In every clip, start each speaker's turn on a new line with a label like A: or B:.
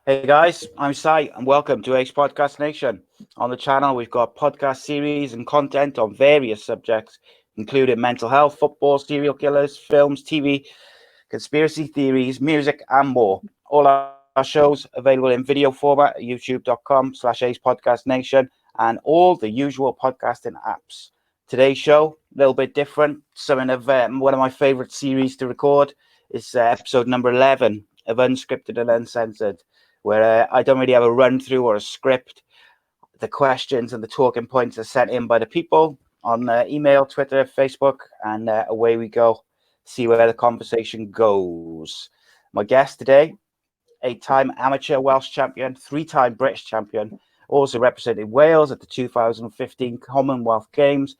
A: Hey guys, I'm Sai and welcome to Ace Podcast Nation. On the channel, we've got podcast series and content on various subjects, including mental health, football, serial killers, films, TV, conspiracy theories, music, and more. All our shows available in video format at youtube.com/Ace Podcast Nation and all the usual podcasting apps. Today's show, a little bit different. Something of one of my favorite series to record is episode number 11 of Unscripted and Uncensored, where I don't really have a run through or a script. The questions and the talking points are sent in by the people on email, Twitter, Facebook, and away we go. See where the conversation goes. My guest today, 8-time amateur Welsh champion, 3-time British champion, also represented Wales at the 2015 Commonwealth Games.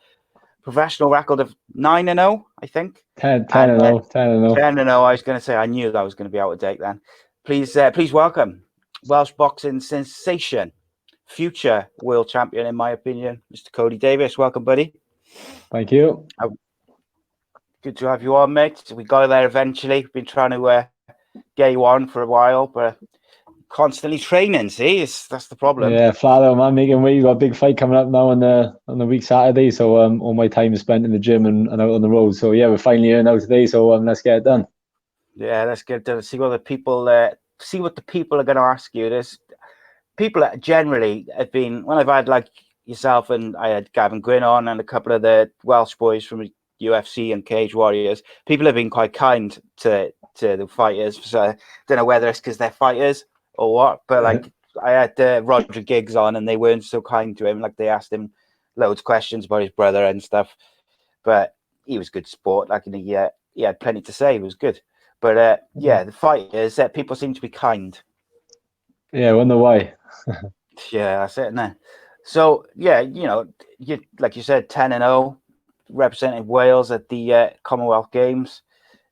A: Professional record of 9-0, I think.
B: 10-0.
A: 10-0. I was going to say, I knew that was going to be out of date then. Please welcome Welsh boxing sensation, future world champion, in my opinion, Mr. Kody Davies. Welcome, buddy.
B: Thank you.
A: Good to have you on, mate. We got there eventually. We've been trying to get you on for a while, but constantly training. See, that's the problem.
B: Yeah, flat out, man. Making weight. You got a big fight coming up now on the week Saturday. So all my time is spent in the gym and out on the road. So yeah, we're finally here now today. So let's get it done.
A: Yeah, let's get to see what the people are going to ask you. There's people that generally have been, when I've had like yourself and I had Gavin Gwynn on and a couple of the Welsh boys from UFC and Cage Warriors, people have been quite kind to the fighters. So I don't know whether it's because they're fighters or what, but like I had Roger Giggs on and they weren't so kind to him. Like they asked him loads of questions about his brother and stuff, but he was good sport. Like he had plenty to say. He was good. But yeah, the fighters, people seem to be kind.
B: Yeah, I wonder why.
A: Yeah, that's it. No. So yeah, you like you said, 10-0, representing Wales at the Commonwealth Games.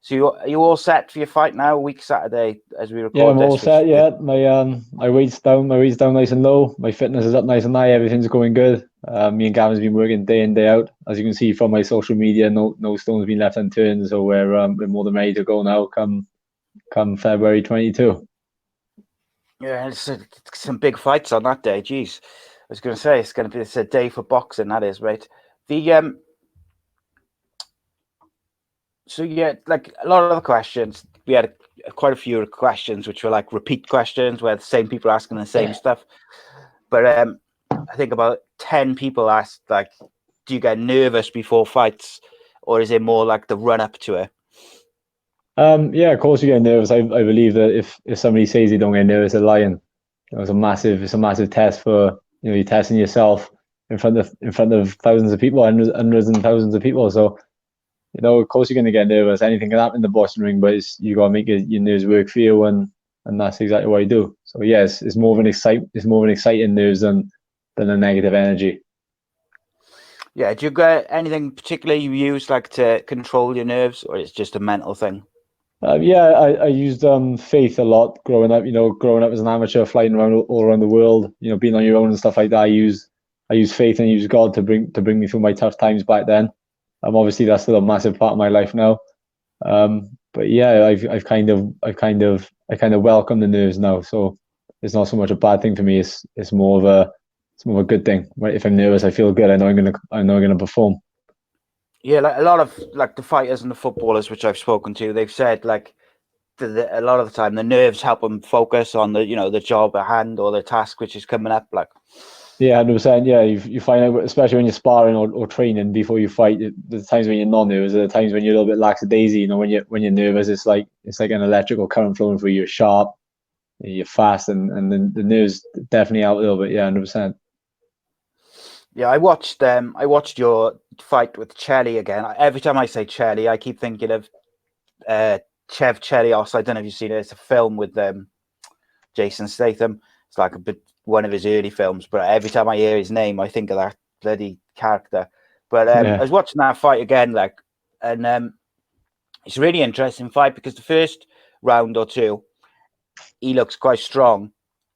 A: So are you all set for your fight now? Week Saturday, as we record.
B: Yeah, I'm all set. Yeah, my weight's down nice and low. My fitness is up nice and high. Everything's going good. Me and Gavin's been working day in day out. As you can see from my social media, no stone's been left unturned. So we're more than ready to go now. Come February 22.
A: Yeah, it's some big fights on that day. Jeez, I was going to say it's a day for boxing. That is right. So yeah, like a lot of the questions, we had quite a few questions which were like repeat questions where the same people asking the same stuff. But I think about 10 people asked, like, do you get nervous before fights, or is it more like the run up to it?
B: Yeah, of course you get nervous. I believe that if somebody says they don't get nervous, they're lying. It's a massive test for you're testing yourself in front of thousands of people, hundreds and thousands of people. So of course you're going to get nervous. Anything can happen in the boxing ring, but you got to make your nerves work for you, and that's exactly what you do. So yes, it's more of an exciting nerves than a negative energy.
A: Yeah, do you get anything particularly you use like to control your nerves, or it's just a mental thing?
B: Yeah, I used faith a lot growing up. Growing up as an amateur, flying around all around the world. Being on your own and stuff like that. I use faith and use God to bring me through my tough times back then. Obviously that's still a massive part of my life now. But yeah, I've kind of welcome the nerves now. So it's not so much a bad thing for me. It's more of a good thing. If I'm nervous, I feel good. I know I'm gonna perform.
A: Yeah, like a lot of like the fighters and the footballers which I've spoken to, they've said like a lot of the time the nerves help them focus on the job at hand or the task which is coming up. Like,
B: yeah, 100%. Yeah, you find out, especially when you're sparring or training before you fight. The times when you're not nervous, the times when you're a little bit lackadaisy. When you're nervous, it's like an electrical current flowing through you. You're sharp, you're fast, and then the nerves definitely out a little bit. Yeah, 100%.
A: Yeah, I watched your fight with Chelly again. Every time I say Chelly, I keep thinking of Chev Chelios. I don't know if you've seen it. It's a film with Jason Statham. It's like one of his early films, but every time I hear his name, I think of that bloody character. But I was watching that fight again, and it's a really interesting fight because the first round or two, he looks quite strong,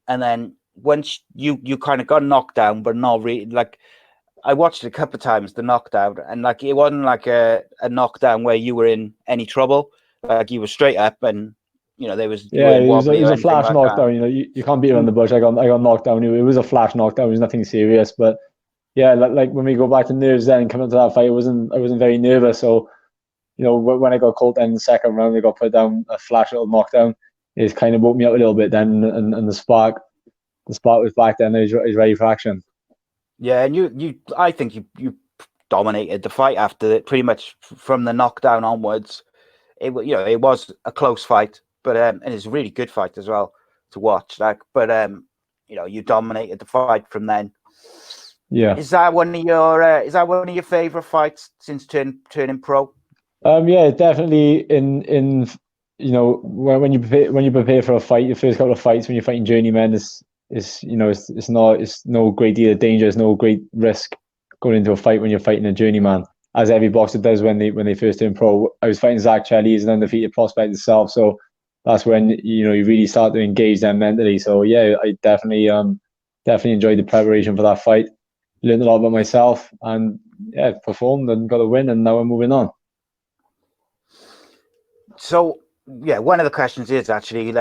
A: and then once you kind of got knocked down, but not really. Like, I watched it a couple of times, the knockdown, and like it wasn't like a knockdown where you were in any trouble. Like you were straight up and you weren't
B: it
A: wobbly
B: was
A: or
B: a
A: anything
B: flash
A: like that.
B: knockdown. You can't beat around the bush. I got knocked down. It was a flash knockdown. It was nothing serious. But yeah, like when we go back to nerves, then coming to that fight, I wasn't very nervous. So when I got caught in the second round, I got put down a flash little knockdown. It kind of woke me up a little bit then, and the spark was back then. I was ready for action.
A: Yeah, and I think you dominated the fight after it, pretty much from the knockdown onwards. It was a close fight, but and it's a really good fight as well to watch. You dominated the fight from then.
B: Yeah.
A: Is that one of your favorite fights since turning pro?
B: Yeah, definitely. When you prepare for a fight, your first couple of fights when you're fighting journeymen it's no great deal of danger, it's no great risk going into a fight when you're fighting a journeyman, as every boxer does when they first turn pro. I was fighting Zach Chelly, he's an undefeated prospect itself, so that's when you really start to engage them mentally. So yeah, I definitely enjoyed the preparation for that fight. Learned a lot about myself, and yeah, performed and got a win, and now we're moving on.
A: So yeah, one of the questions is actually,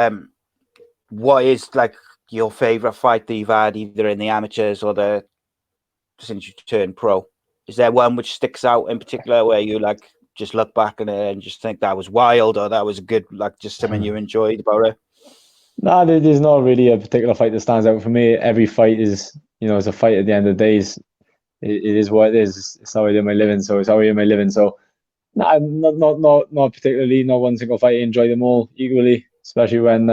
A: what is like your favorite fight that you've had, either in the amateurs or since you turned pro? Is there one which sticks out in particular where you like just look back on it and just think that was wild, or that was a good, like, just something you enjoyed about it?
B: No, there's not really a particular fight that stands out for me. Every fight is a fight at the end of the day. It is what it is. It's how I do my living, so it's how I do my living. So, no, not particularly. Not one single fight. I enjoy them all equally, especially when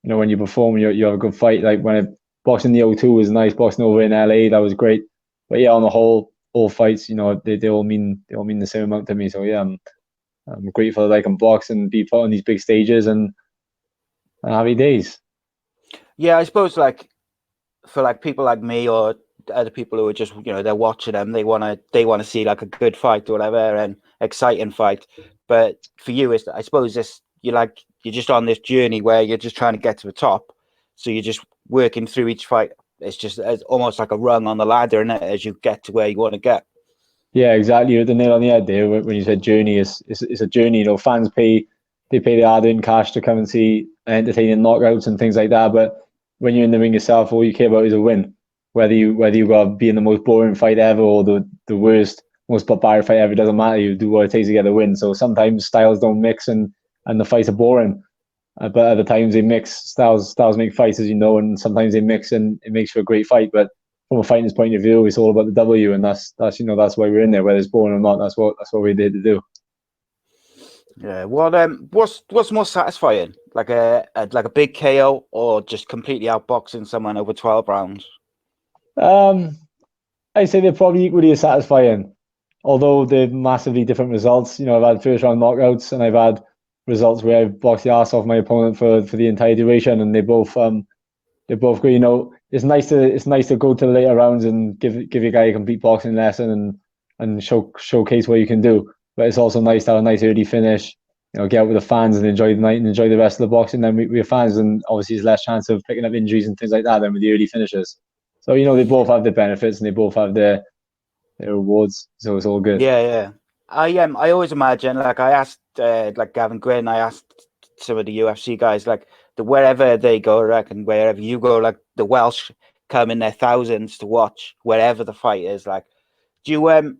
B: when you perform, you have a good fight. Like when boxing the O2 was nice. Boxing over in LA, that was great. But yeah, on the whole, all fights, they all mean the same amount to me. So yeah, I'm grateful that I can box and be put on these big stages and happy days.
A: Yeah, I suppose like for like people like me or other people who are just they're watching them, they want to see like a good fight or whatever, and exciting fight. But for you, I suppose you're just on this journey where you're just trying to get to the top, so you're just working through each fight. It's almost like a rung on the ladder, isn't it, as you get to where you want to get.
B: Yeah, exactly. You hit the nail on the head there when you said journey. It's a journey. Fans pay the hard-earned cash to come and see entertaining knockouts and things like that. But when you're in the ring yourself, all you care about is a win. Whether you got to be in the most boring fight ever or the worst, most barbaric fight ever, it doesn't matter. You do what it takes to get a win. So sometimes styles don't mix and the fights are boring. But other times they mix. Styles make fights, as you know, and sometimes they mix and it makes for a great fight. But from a fighter's point of view, it's all about the W, and that's that's why we're in there, whether it's boring or not. That's what we're there to do.
A: Yeah. What's more satisfying, like a big KO or just completely outboxing someone over 12 rounds?
B: I say they're probably equally as satisfying, although they're massively different results. I've had first round knockouts, and I've had results where I've boxed the ass off my opponent for the entire duration, and they're both good. It's nice to go to the later rounds and give your guy a complete boxing lesson and showcase what you can do. But it's also nice to have a nice early finish. Get out with the fans and enjoy the night and enjoy the rest of the boxing. Then with your fans, and obviously there's less chance of picking up injuries and things like that than with the early finishes. So they both have their benefits and they both have their rewards. So it's all good.
A: Yeah. I always imagine, like, I asked like Gavin Gwynn, I asked some of the UFC guys, like, wherever they go, I reckon wherever you go, like, the Welsh come in their thousands to watch wherever the fight is. Like, do you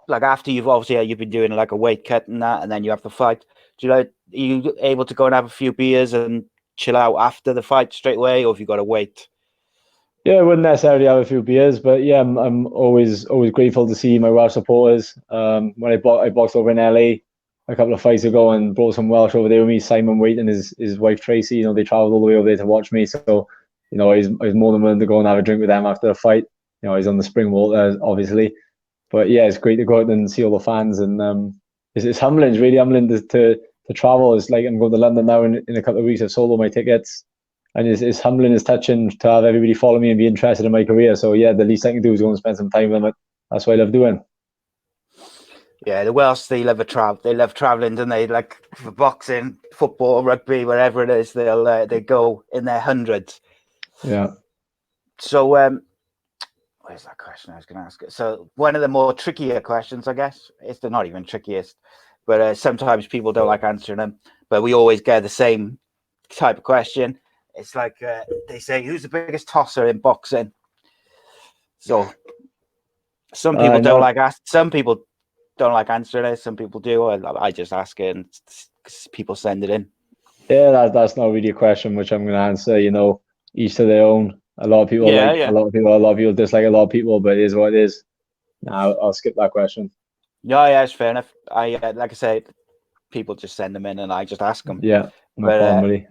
A: like, after you've been doing like a weight cut and that, and then you have the fight, are you able to go and have a few beers and chill out after the fight straight away, or have you got to wait?
B: Yeah, I wouldn't necessarily have a few beers, but yeah, I'm always grateful to see my Welsh supporters. When I boxed over in LA a couple of fights ago and brought some Welsh over there with me, Simon Waite and his wife Tracy. They travelled all the way over there to watch me. So, I was more than willing to go and have a drink with them after the fight. I was on the spring water, obviously, but yeah, it's great to go out and see all the fans, and it's humbling. It's really humbling to travel. It's like I'm going to London now in a couple of weeks. I've sold all my tickets. And it's humbling, it's touching to have everybody follow me and be interested in my career. So yeah, the least I can do is go and spend some time with them. That's what I love doing.
A: Yeah, the Welsh, they love They love traveling, don't they? Like, for boxing, football, rugby, whatever it is, they go in their hundreds.
B: Yeah.
A: So where's that question I was going to ask? So one of the more trickier questions, I guess, they're not even trickiest, but sometimes people don't like answering them. but we always get the same type of question. It's like they say, who's the biggest tosser in boxing? So some people don't like ask. Some people don't like answering it. Some people do. I just ask it, and people send it in.
B: Yeah, that's not really a question which I'm going to answer. You know, each to their own. A lot of people a lot of people dislike a lot of people, but it is what it is. Now I'll skip that question.
A: Yeah, it's fair enough. Like I said, people just send them in, and I just ask them.
B: Yeah, no problem, really.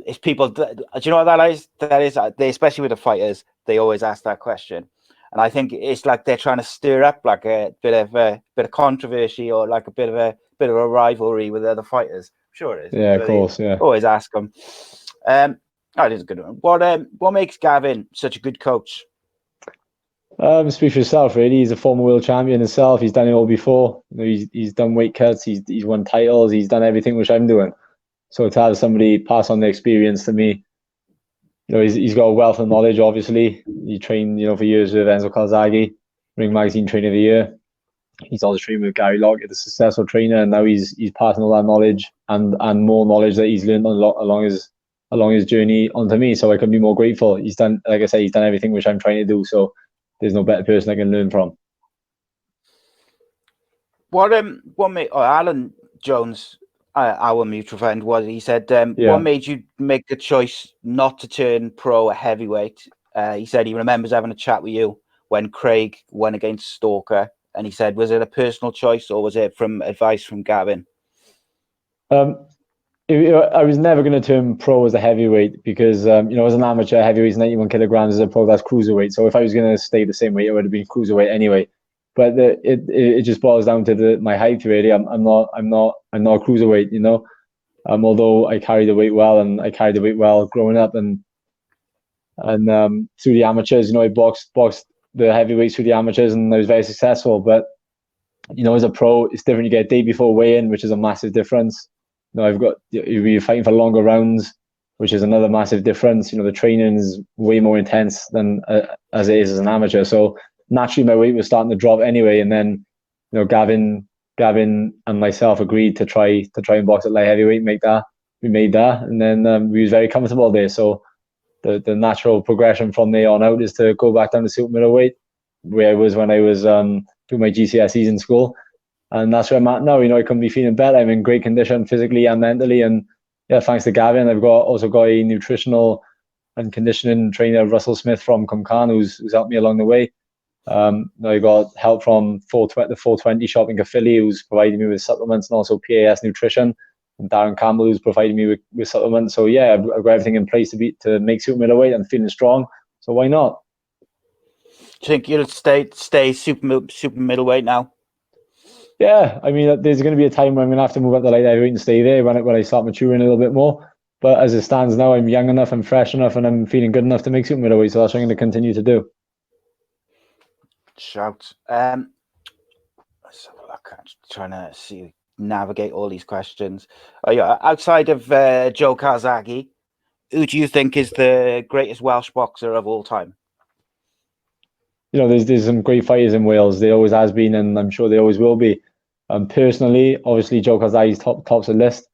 A: It's people. Do you know what that is? That is, they, especially with the fighters, they always ask that question, and I think it's like they're trying to stir up like a bit of controversy or like a bit of a rivalry with other fighters. Sure it is.
B: Yeah, of course. Yeah.
A: Always ask them. That is a good one. What makes Gavin such a good coach?
B: Speak for yourself, really. He's a former world champion himself. He's done it all before. You know, he's done weight cuts. He's won titles. He's done everything which I'm doing. So to have somebody pass on the experience to me, you know, he's got a wealth of knowledge. Obviously, he trained, you know, for years with Enzo Calzaghe, Ring Magazine Trainer of the Year. He's also trained with Gary Lockett, the successful trainer, and now he's passing all that knowledge and more knowledge that he's learned along his journey onto me. So I couldn't be more grateful. He's done, like I say, he's done everything which I'm trying to do. So there's no better person I can learn from.
A: What made Alan Jones, our mutual friend, he said, what made you make the choice not to turn pro at heavyweight? He said he remembers having a chat with you when Craig went against Stalker, and he said, was it a personal choice or was it from advice from Gavin?
B: I was never going to turn pro as a heavyweight because, you know, as an amateur, heavyweight is 91 kilograms. As a pro, that's cruiserweight. So if I was going to stay the same weight, it would have been cruiserweight anyway. But it just boils down to my height, really. I'm not a cruiserweight, you know. Although I carry the weight well, and I carried the weight well growing up, and through the amateurs, you know, I boxed the heavyweights through the amateurs, and I was very successful. But you know, as a pro, it's different. You get a day before weigh-in, which is a massive difference. You know, you're fighting for longer rounds, which is another massive difference. You know, the training is way more intense than as it is as an amateur. So naturally, my weight was starting to drop anyway. And then, you know, Gavin and myself agreed to try and box at light heavyweight, we made that, and then we was very comfortable there. So the natural progression from there on out is to go back down to super middleweight, where I was when I was doing my GCSEs in school. And that's where I'm at now. You know, I couldn't be feeling better. I'm in great condition physically and mentally. And yeah, thanks to Gavin, I've also got a nutritional and conditioning trainer, Russell Smith from Cumcan, who's helped me along the way. I got help from the 420 shop in Caerphilly, who's providing me with supplements, and also PAS Nutrition, and Darren Campbell, who's providing me with supplements. So yeah, I've got everything in place to make super middleweight and feeling strong. So why not?
A: Do you think you'll stay super middleweight now?
B: Yeah, I mean, there's going to be a time when I'm going to have to move up the light heavyweight and stay there when I start maturing a little bit more. But as it stands now, I'm young enough, I'm fresh enough, and I'm feeling good enough to make super middleweight. So that's what I'm going to continue to do.
A: Shout. Let's have a look. I'm trying to navigate all these questions. Outside of Joe Calzaghe, who do you think is the greatest Welsh boxer of all time?
B: You know, there's some great fighters in Wales. There always has been, and I'm sure there always will be. Personally, obviously, Joe Calzaghe's tops the list.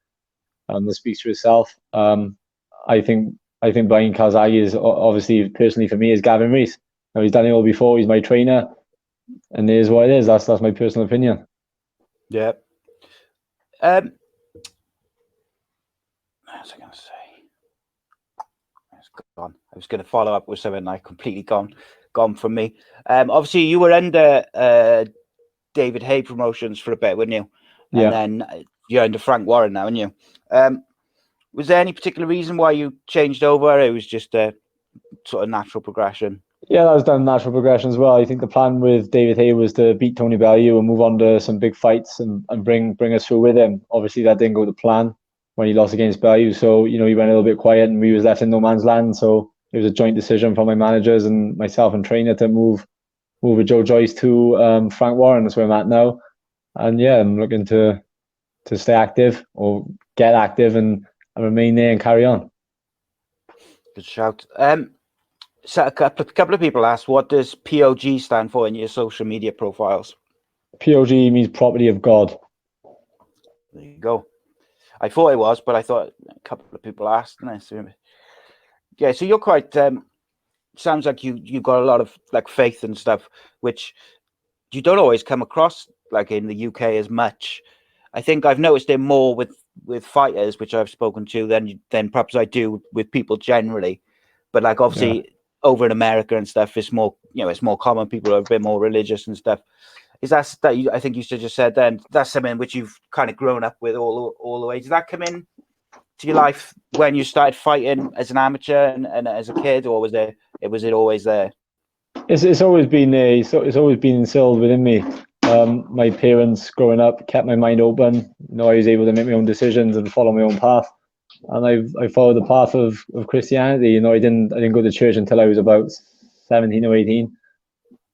B: That speaks for itself. I think behind Calzaghe is obviously, personally for me, is Gavin Rees. Now, he's done it all before. He's my trainer, and it is what it is. That's my personal opinion.
A: Yeah. What was I going to say? It's gone. I was going to follow up with something I completely gone from me. Obviously, you were under David Hay Promotions for a bit, weren't you? And then you're under Frank Warren now, aren't you? Was there any particular reason why you changed over? It was just a sort of natural progression. Yeah,
B: that was done natural progression as well. I think the plan with David Hay was to beat Tony Bellew and move on to some big fights and bring us through with him. Obviously, that didn't go to plan when he lost against Bellew. So, you know, he went a little bit quiet and we was left in no man's land. So it was a joint decision from my managers and myself and trainer to move with Joe Joyce to Frank Warren. That's where I'm at now. And yeah, I'm looking to stay active or get active and remain there and carry on.
A: Good shout. So a couple of people asked, what does POG stand for in your social media profiles?
B: POG means property of God.
A: There you go. I thought it was, but I thought a couple of people asked. And so, yeah, so you're quite. Sounds like you got a lot of like faith and stuff, which you don't always come across like in the UK as much. I think I've noticed it more with fighters, which I've spoken to, than perhaps I do with people generally. But like obviously over in America and stuff, it's more it's more common. People are a bit more religious and stuff. Is that you, I think you just said then that's something which you've kind of grown up with all the way. Did that come in to your life when you started fighting as an amateur and as a kid, or was it always there?
B: It's always been there. It's always been instilled within me. My parents growing up kept my mind open. I was able to make my own decisions and follow my own path. And I followed the path of Christianity. I didn't go to church until I was about 17 or 18.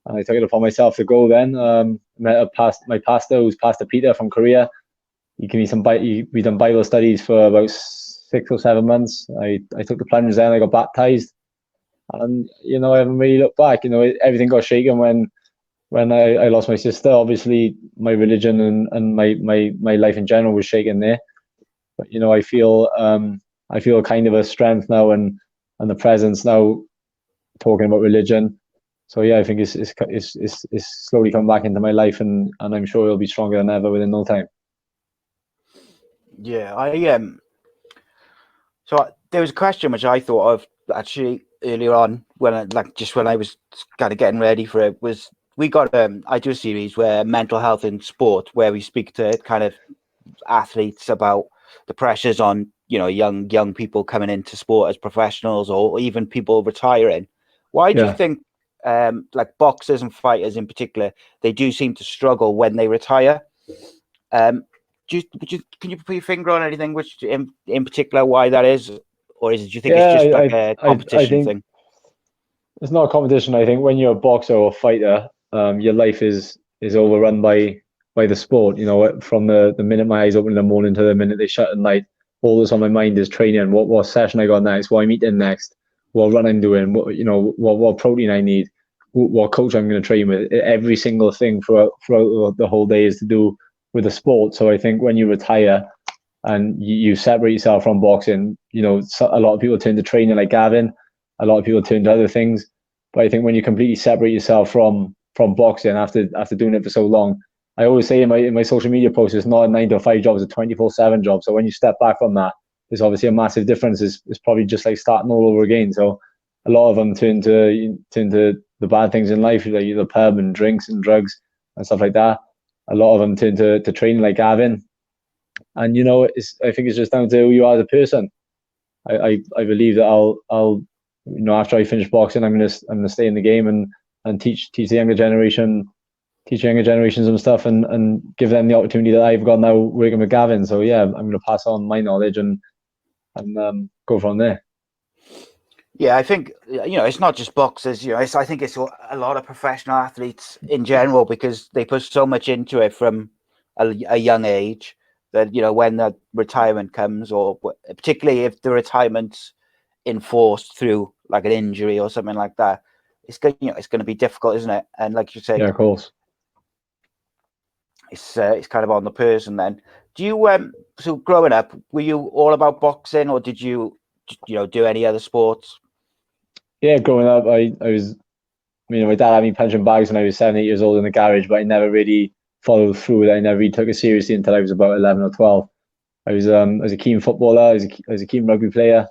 B: And I took it upon myself to go then. Met my pastor, who's Pastor Peter from Korea. He gave me some. We done Bible studies for about 6 or 7 months. I took the plunge then. I got baptized, and I haven't really looked back. Everything got shaken when I lost my sister. Obviously, my religion and my life in general was shaken there. But I feel kind of a strength now and the presence now talking about religion. So yeah, I think it's slowly come back into my life, and I'm sure it'll be stronger than ever within no time.
A: Yeah, So there was a question which I thought of actually earlier on when I was kind of getting ready for it. Was we got I do a series where mental health in sport, where we speak to kind of athletes about the pressures on young people coming into sport as professionals, or even people retiring. Why do you think like boxers and fighters in particular, they do seem to struggle when they retire? Can you put your finger on anything which in particular why that is, or do you think it's just like a competition thing?
B: It's not a competition. I think when you're a boxer or a fighter, your life is overrun by the sport. From the minute my eyes open in the morning to the minute they shut at night, all that's on my mind is training. What session I got next? What I'm eating next? What run I'm doing? What protein I need? What coach I'm going to train with? Every single thing throughout the whole day is to do with the sport. So I think when you retire and you separate yourself from boxing, a lot of people turn to training like Gavin. A lot of people turn to other things. But I think when you completely separate yourself from boxing after doing it for so long, I always say in my social media posts, it's not a 9 to 5 job, it's a 24/7 job. So when you step back from that, there's obviously a massive difference. It's probably just like starting all over again. So a lot of them turn to the bad things in life, like the pub and drinks and drugs and stuff like that. A lot of them turn to training like Gavin. And I think it's just down to who you are as a person. I believe that I'll after I finish boxing, I'm gonna stay in the game and teach the younger generation, teach younger generations some stuff, and give them the opportunity that I've got now working with Gavin. So yeah, I'm gonna pass on my knowledge and go from there.
A: Yeah, I think it's not just boxers. I think it's a lot of professional athletes in general, because they put so much into it from a young age that when the retirement comes, or particularly if the retirement's enforced through like an injury or something like that, it's going to be difficult, isn't it? And like you say,
B: yeah, of course,
A: it's kind of on the person. Then do you so growing up, were you all about boxing, or did you do any other sports?
B: Yeah, growing up, I was, my dad had me punching bags when I was 7, 8 years old in the garage, but I never really followed through with it. I never really took it seriously until I was about 11 or 12. I was a keen footballer. I was a keen rugby player.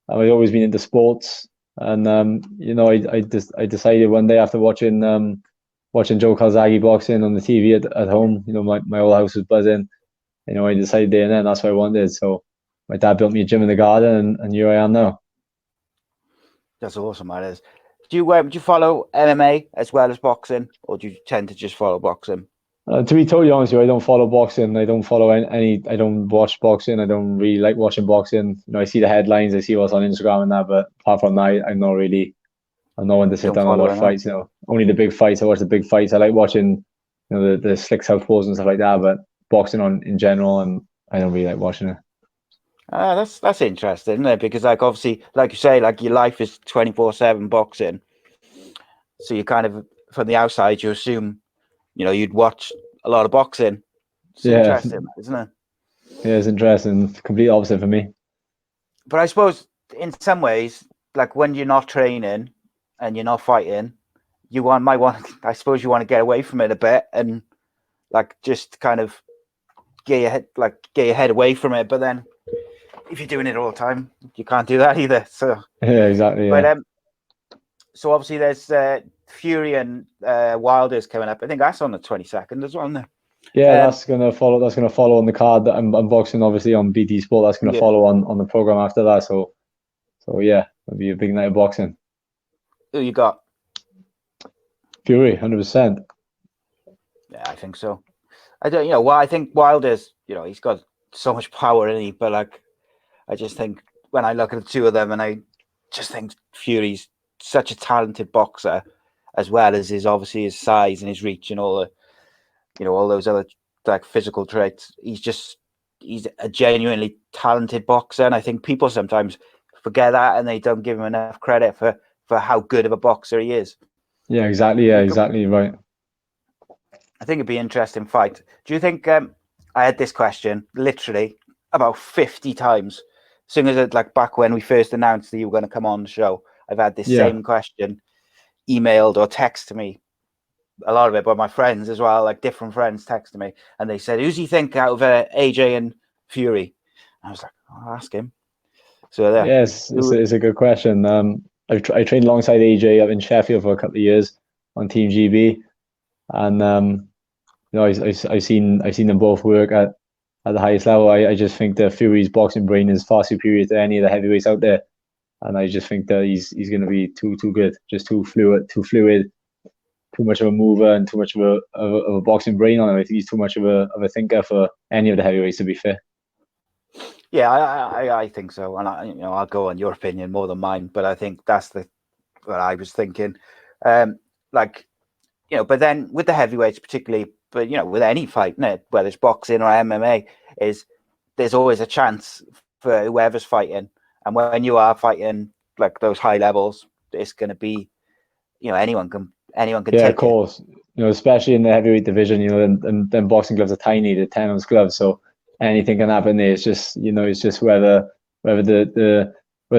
B: I've always been into sports, and I decided one day after watching Joe Calzaghe boxing on the TV at home, my whole house was buzzing. I decided there and then that's what I wanted. So my dad built me a gym in the garden, and here I am now.
A: That's awesome, that is. Do you follow MMA as well as boxing, or do you tend to just follow boxing?
B: To be totally honest with you, I don't follow boxing. I don't follow any. I don't watch boxing. I don't really like watching boxing. I see the headlines. I see what's on Instagram and that. But apart from that, I'm not one to sit down and watch fights. Only the big fights. I watch the big fights. I like watching, the slick southpaws and stuff like that. But boxing in general, and I don't really like watching it.
A: That's interesting, isn't it? Because like obviously, like you say, like your life is 24/7 boxing. So you kind of from the outside, you assume, you'd watch a lot of boxing. It's interesting, isn't it?
B: Yeah, it's interesting. Complete opposite for me.
A: But I suppose in some ways, like when you're not training and you're not fighting, might want. I suppose you want to get away from it a bit and like just kind of get your head away from it. But then if you're doing it all the time, you can't do that either. So
B: Yeah, exactly.
A: but
B: Yeah,
A: so obviously there's Fury and Wilder's coming up. I think that's on the 22nd as well, isn't it?
B: yeah. That's gonna follow. That's gonna follow on the card that I'm boxing, obviously on BT Sport. That's gonna
A: Yeah.
B: follow on the program after that. So yeah, it'll be a big night of boxing.
A: Who you got?
B: Fury, 100%.
A: Yeah, I think so. I don't, well, I think Wilder's, he's got so much power in he, but like, I just think when I look at the two of them, and I just think Fury's such a talented boxer, as well as obviously his size and his reach and all all those other like physical traits. He's a genuinely talented boxer, and I think people sometimes forget that, and they don't give him enough credit for how good of a boxer he is.
B: Yeah, exactly. Yeah, exactly right.
A: I think it'd be an interesting fight. Do you think? I had this question literally about 50 times. As soon as like back when we first announced that you were going to come on the show, I've had this same question emailed or texted to me. A lot of it by my friends as well, like different friends texted me, and they said, "Who's he think out of AJ and Fury?" And I was like, "I'll ask him." So
B: yes, it's a good question. I trained alongside AJ up in Sheffield for a couple of years on Team GB, and I've seen them both work at the highest level. I just think that Fury's boxing brain is far superior to any of the heavyweights out there, and I just think that he's going to be too good, just too fluid, too much of a mover, and too much of a boxing brain on him. I think he's too much of a thinker for any of the heavyweights, to be fair.
A: Yeah, I think so, and I'll go on your opinion more than mine, but I think that's what I was thinking. But then with the heavyweights particularly, but with any fight, whether it's boxing or MMA, there's always a chance for whoever's fighting, and when you are fighting like those high levels, it's going to be, anyone can take it.
B: Yeah, of course. Especially in the heavyweight division, and then boxing gloves are tiny, the 10-ounce gloves, so anything can happen there. It's just whether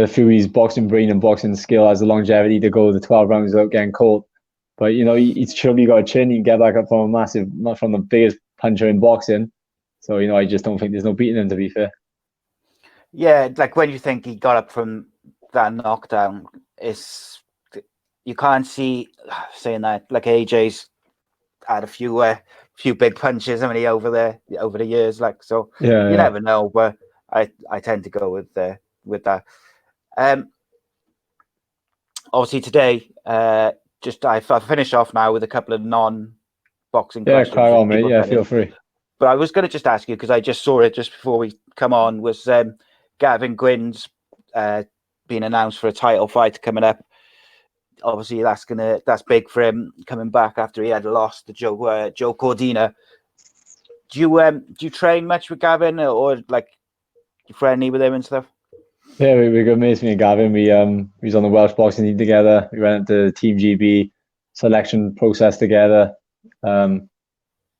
B: Fury's boxing brain and boxing skill has the longevity to go the 12 rounds without getting caught. But he's surely got a chin. He can get back up not from the biggest puncher in boxing. So I just don't think there's no beating him, to be fair.
A: Yeah, like when you think he got up from that knockdown, you can't see saying that like AJ's had a few big punches, haven't he, over the years, like, so you never know, but I tend to go with that. Obviously today, I finish off now with a couple of non-boxing questions.
B: Yeah, cry on, mate. Yeah, feel free.
A: But I was going to just ask you, because I just saw it just before we come on, was Gavin Gwyn's being announced for a title fight coming up. Obviously, that's big for him coming back after he had lost to Joe Cordina. Do you train much with Gavin, or like you friendly with him and stuff?
B: Yeah, we're good mates, me and Gavin. We was on the Welsh boxing team together. We went to the Team GB selection process together. We're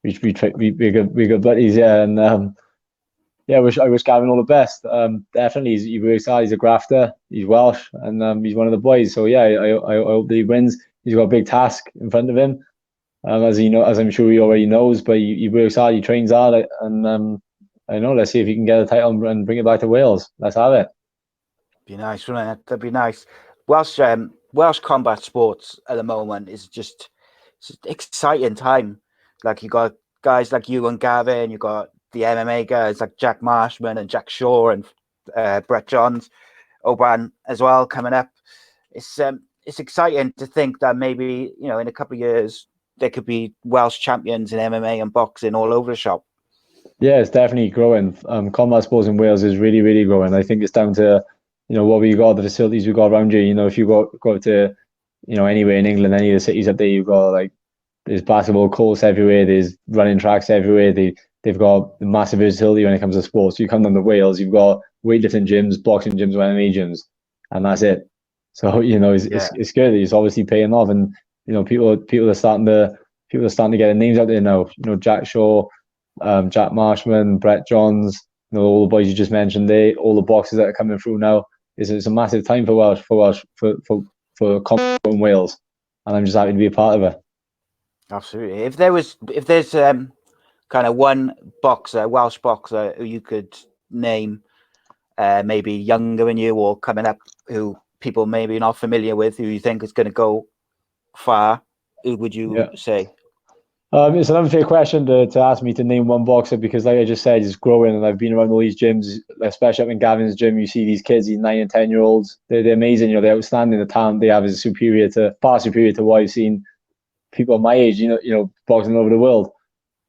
B: good buddies, yeah. And I wish Gavin all the best. Definitely, he works hard. He's a grafter. He's Welsh, and he's one of the boys. So yeah, I hope that he wins. He's got a big task in front of him, as I'm sure he already knows. But he works hard. He trains hard, and I know. Let's see if he can get a title and bring it back to Wales. Let's have it.
A: Be nice, wouldn't it? That'd be nice. Welsh combat sports at the moment is just it's an exciting time. Like you got guys like you and Gavin, you got the MMA guys like Jack Marshman and Jack Shaw and Brett Johns, Oban as well coming up. It's exciting to think that maybe in a couple of years there could be Welsh champions in MMA and boxing all over the shop.
B: Yeah, it's definitely growing. Combat sports in Wales is really, really growing. I think it's down to what we got, the facilities we got around you. If you go to anywhere in England, any of the cities up there, you've got like there's basketball courts everywhere, there's running tracks everywhere. They've got massive versatility when it comes to sports. You come down to Wales, you've got weightlifting gyms, boxing gyms, MMA gyms, and that's it. So it's good. It's obviously paying off, and people are starting to get their names out there now. Jack Shaw, Jack Marshman, Brett Johns, You know, all the boys you just mentioned, all the boxers that are coming through now. It's a massive time for combat in Wales, and I'm just happy to be a part of it.
A: Absolutely. If there's kind of one boxer, Welsh boxer, who you could name, maybe younger than you or coming up, who people maybe not familiar with, who you think is going to go far, who would you say?
B: It's an unfair question to ask me to name one boxer, because, like I just said, it's growing, and I've been around all these gyms, especially up in Gavin's gym. You see these kids, these 9 and 10-year-olds. They're amazing. You know, they're outstanding. The talent they have is far superior to what I've seen people my age. You know, boxing all over the world.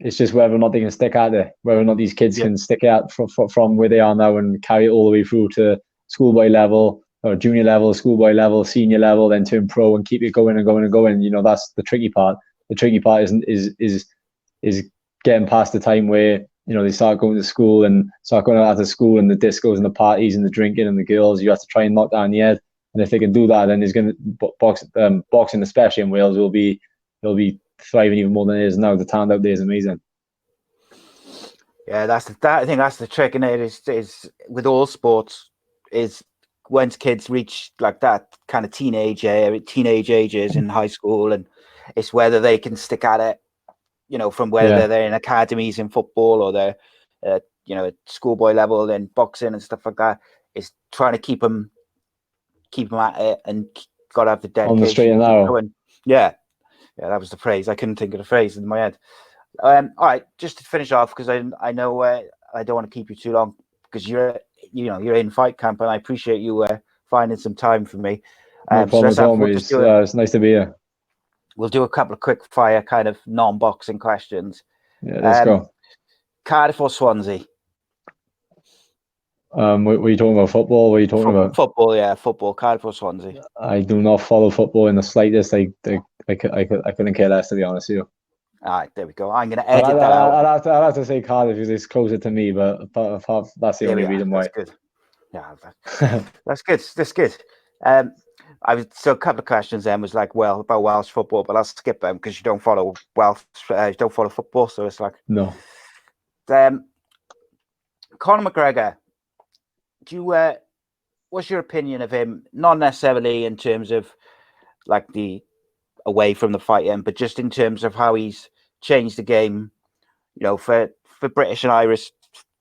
B: It's just whether or not they can stick at it, whether or not these kids can stick out from where they are now and carry it all the way through to schoolboy level, or junior level, schoolboy level, senior level, then turn pro and keep it going and going and going. You know, that's the tricky part. The tricky part is getting past the time where, you know, they start going to school and start going out of school, and the discos and the parties and the drinking and the girls. You have to try and knock down the head. And if they can do that, then there's going to boxing, especially in Wales, will be thriving even more than it is now. The talent out there is amazing.
A: Yeah, I think that's the trick in it. Is with all sports, is once kids reach like that kind of teenage ages in high school, and it's whether they can stick at it, you know, from whether they're in academies in football or they're you know, at schoolboy level in boxing and stuff like that. It's trying to keep them at it, and got to have the dedication.
B: On the straight and narrow.
A: Yeah, that was the phrase. I couldn't think of the phrase in my head. All right, just to finish off, because I know I don't want to keep you too long, because you're in fight camp, and I appreciate you finding some time for me.
B: No problem at all, mate. It's nice to be here.
A: We'll do a couple of quick fire kind of non-boxing questions.
B: Yeah, let's go.
A: Cardiff or Swansea?
B: What are you talking about? Football? What are you talking about?
A: Football, yeah, football. Cardiff or Swansea?
B: I do not follow football in the slightest. I couldn't care less, to be honest with you.
A: All right, there we go. I'm going to edit that out.
B: I'd have to say Cardiff because it's closer to me, but that's the only reason why.
A: That's good. Yeah, that's good. That's good. So a couple of questions then was like, well, about Welsh football, but I'll skip them because you don't follow football, so it's like
B: no.
A: Conor McGregor, what's your opinion of him? Not necessarily in terms of like the away from the fighting, but just in terms of how he's changed the game, you know, for British and Irish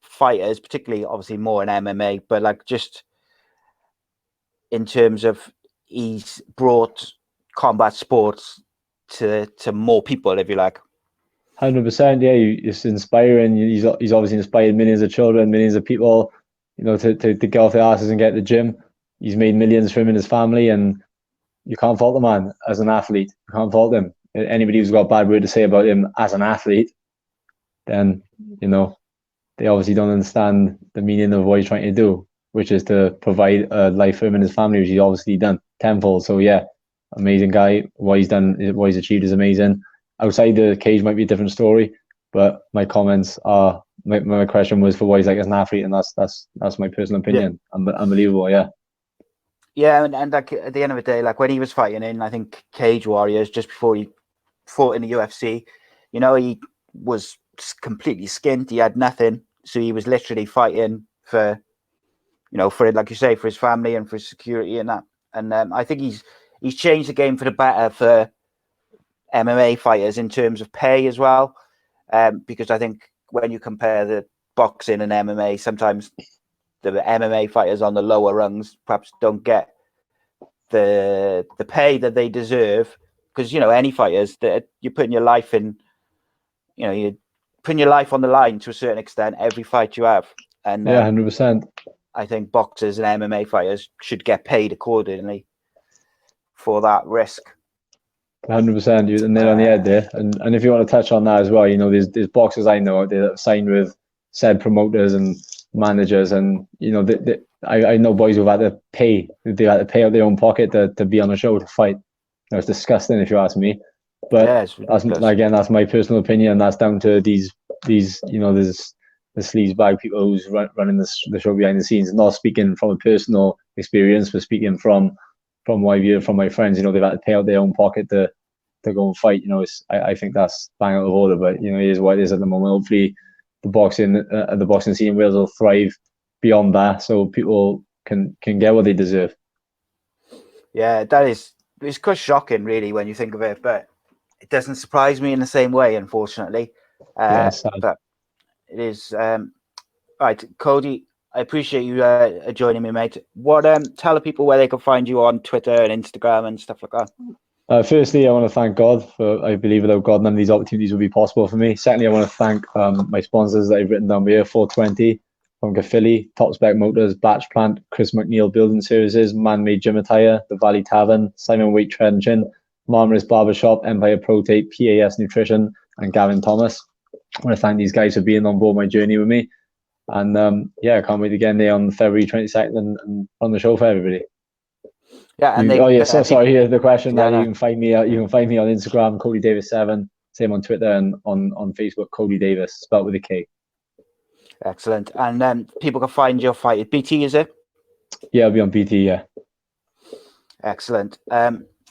A: fighters, particularly obviously more in MMA, but like just in terms of he's brought combat sports to more people, if you like.
B: 100%, yeah. It's inspiring. He's obviously inspired millions of children, millions of people, you know, to get off their asses and get to the gym. He's made millions for him and his family, and you can't fault the man as an athlete. You can't fault him. Anybody who's got a bad word to say about him as an athlete, then, you know, they obviously don't understand the meaning of what he's trying to do, which is to provide a life for him and his family, which he's obviously done tenfold. So yeah, amazing guy. What he's done, what he's achieved is amazing. Outside the cage might be a different story, but my comments are, my question was for what he's like as an athlete, and that's my personal opinion. Yeah. Unbelievable, yeah.
A: Yeah, and like at the end of the day, like when he was fighting in, I think, Cage Warriors, just before he fought in the UFC, you know, he was completely skint. He had nothing, so he was literally fighting for, you know, for, like you say, for his family and for his security and that. And I think he's changed the game for the better for MMA fighters in terms of pay as well, because I think when you compare the boxing and MMA, sometimes the MMA fighters on the lower rungs perhaps don't get the pay that they deserve, because, you know, any fighters that you're putting your life in, you know, you're putting your life on the line to a certain extent every fight you have. And
B: yeah, 100%.
A: I think boxers and MMA fighters should get paid accordingly for that risk.
B: 100%. You nailed on the head there. And if you want to touch on that as well, you know, there's boxers I know out there that have signed with said promoters and managers, and, you know, I know boys who've had to pay out their own pocket to be on a show to fight. You know, it's disgusting if you ask me. But yeah, that's my personal opinion, and that's down to these you know, there's the sleaze bag people who's running the show behind the scenes. Not speaking from a personal experience, but speaking from what I've heard from my friends. You know, they've had to pay out their own pocket to go and fight. You know, I think that's bang out of order, but, you know, it is what it is at the moment. Hopefully the boxing scene in Wales will thrive beyond that, so people can get what they deserve.
A: Yeah, it's quite shocking, really, when you think of it, but it doesn't surprise me in the same way, unfortunately.
B: Yeah, it's sad.
A: But it is. Right, Kody, I appreciate you joining me, mate. Tell the people where they can find you on Twitter and Instagram and stuff like that.
B: Firstly, I want to thank God I believe without God, none of these opportunities would be possible for me. Secondly, I want to thank my sponsors that I've written down here: 420 from Caerphilly, Top Spec Motors, Batch Plant, Chris McNeil Building Services, Man-Made Gym Attire, The Valley Tavern, Simon Waite Trenching, Marmaris Barbershop, Empire Protate, PAS Nutrition, and Gavin Thomas. I want to thank these guys for being on board my journey with me. And I can't wait to get in there on February 22nd and on the show for everybody.
A: Yeah, and
B: sorry. Here's the question.
A: Yeah,
B: you can find me. You can find me on Instagram, Kody Davies 7. Same on Twitter and on Facebook, Kody Davies, spelled with a K.
A: Excellent. And people can find your fight at BT, is it?
B: Yeah, I'll be on BT. Yeah.
A: Excellent.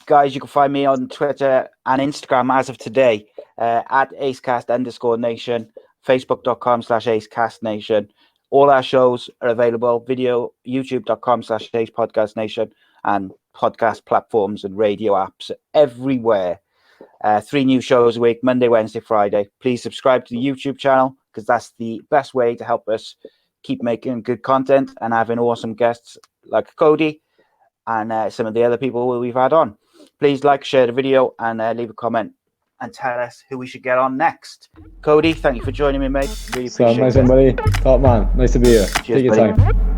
A: Guys, you can find me on Twitter and Instagram as of today at acecast_nation, facebook.com/acecastnation. All our shows are available, video, youtube.com/acepodcastnation, and podcast platforms and radio apps everywhere. 3 new shows a week, Monday, Wednesday, Friday. Please subscribe to the YouTube channel, because that's the best way to help us keep making good content and having awesome guests like Kody and some of the other people we've had on. Please like, share the video, and leave a comment and tell us who we should get on next. Kody, thank you for joining me, mate. Really appreciate it.
B: Nice one, buddy. Top man. Nice to be here.
A: Cheers,
B: Take your
A: buddy.
B: time.